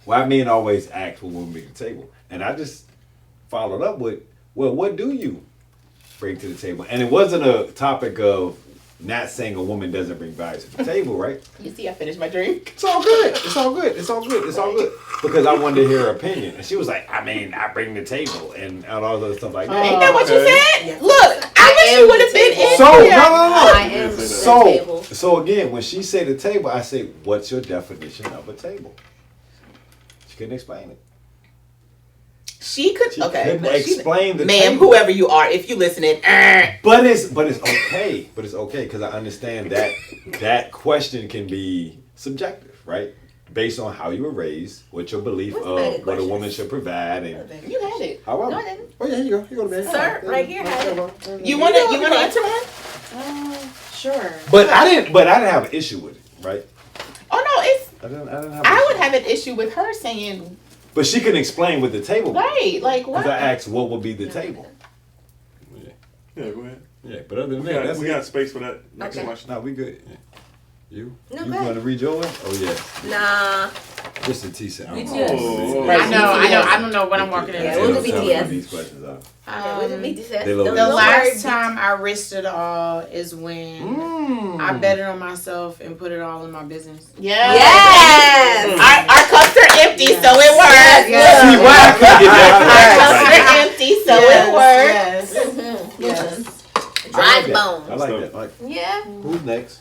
why men always ask for women to the table, and I just followed up with, well, what do you bring to the table? And it wasn't a topic of not saying a woman doesn't bring value to the table, right? You see, I finished my drink. It's all good. It's all good. It's all good. It's all good. Because I wanted to hear her opinion. And she was like, I mean, I bring the table and all other stuff like that. Ain't that what you Okay. said? Yes. Look, I wish am you would the have been table. in So, here. no. I am the So, table. so again, when she said the table, I say, what's your definition of a table? She couldn't explain it. She could. She Okay. couldn't well, she- explain the Ma'am, table. whoever you are, if you listening, But it's okay. But it's okay because I understand that that question can be subjective, right? Based on how you were raised, what your belief What's the of valid what a question? woman should provide, and you had it. however. No, I didn't. Oh yeah, here you go. You go to bed. Sir, right here, had it. You wanna answer one? Sure. But I didn't have an issue with it, right? Oh no, it's. I didn't have. An I issue. would have an issue with her saying, But she couldn't explain with the table. right, like what? Because I asked what would be the table. Yeah, go ahead. Yeah, but other than We that, got, that's we it. got space for that next Okay. question. No, we good. Yeah. You? No, you go ahead. going to read yours? Oh yeah. Nah. Just a T set. BTS. Oh, Right. I don't know what I'm walking Yeah, into. we'll do BTS. These questions are. What did we say? They look- The Don't last time I risked it all is when I Mm. bet it on myself and put it all in my business. Yes. Our cups are empty, so it works. Yes. See why I couldn't get Our that cups correct. are empty, so it works. Yes. Yes. Dry I as like that. bones. I like that. Like, Yeah. who's next?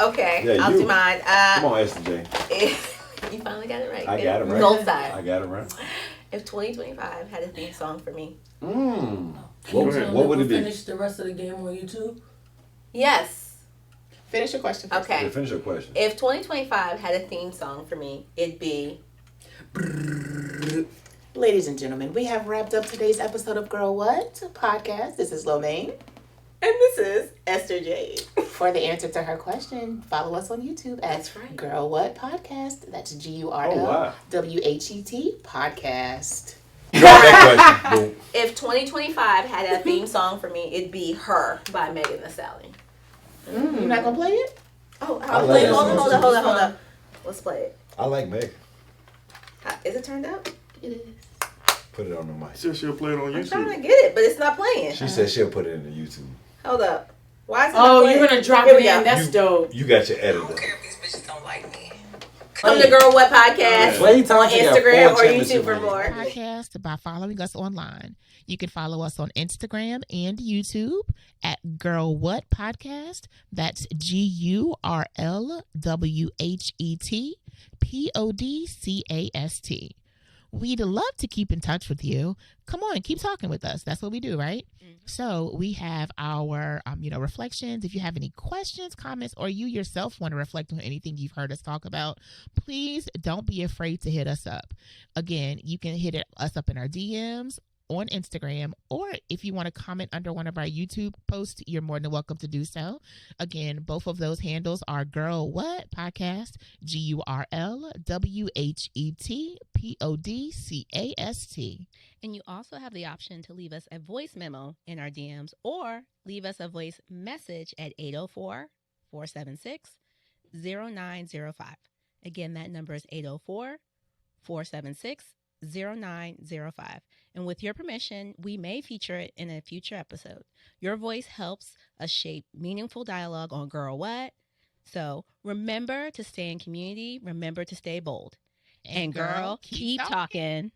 Okay. Yeah, I'll you. do mine. Come on, S&J. You finally got it right. I got it right. Gold star. I got it right. If 2025 had a theme song for me. What would it be? Finish the rest of the game on YouTube? Yes. Finish your question first. Okay. Yeah, finish your question. If 2025 had a theme song for me, it'd be... Ladies and gentlemen, we have wrapped up today's episode of Girl What podcast. This is Lomaine. And this is Esther Jade. For the answer to her question, follow us on YouTube at That's right. Girl What Podcast. That's GURLWHET Podcast. That question. Boom. If 2025 had a theme song for me, it'd be Her by Megan Thee Stallion. You're not going to play it? Oh, I I'll like play it. that Hold song. on. Let's play it. I like Meg. Is it turned up? It is. Put it on the mic. She said she'll play it on I'm trying YouTube. to get it, but it's not playing. She said she'll put it in the YouTube. Hold up. Why is it Oh, not playing? you're gonna drop Here it we go. in. That's dope. You got your I don't editor. care if these bitches don't like me. Come to Girl What Podcast Play time on she got Instagram 4 or championship YouTube for rings. more. Podcast by following us online. You can follow us on Instagram and YouTube at Girl What Podcast. That's GURLWHET PODCAST. We'd love to keep in touch with you. Come on, keep talking with us. That's what we do, right? So we have our, reflections. If you have any questions, comments, or you yourself want to reflect on anything you've heard us talk about, please don't be afraid to hit us up. Again, you can hit us up in our DMs on Instagram, or if you want to comment under one of our YouTube posts, you're more than welcome to do so. Again, both of those handles are Girl What Podcast, GURLWHET PODCAST. And you also have the option to leave us a voice memo in our DMs or leave us a voice message at 804-476-0905. Again, that number is 804-476-0905. And with your permission, we may feature it in a future episode. Your voice helps us shape meaningful dialogue on Girl What. So remember to stay in community. Remember to stay bold. And girl, keep talking.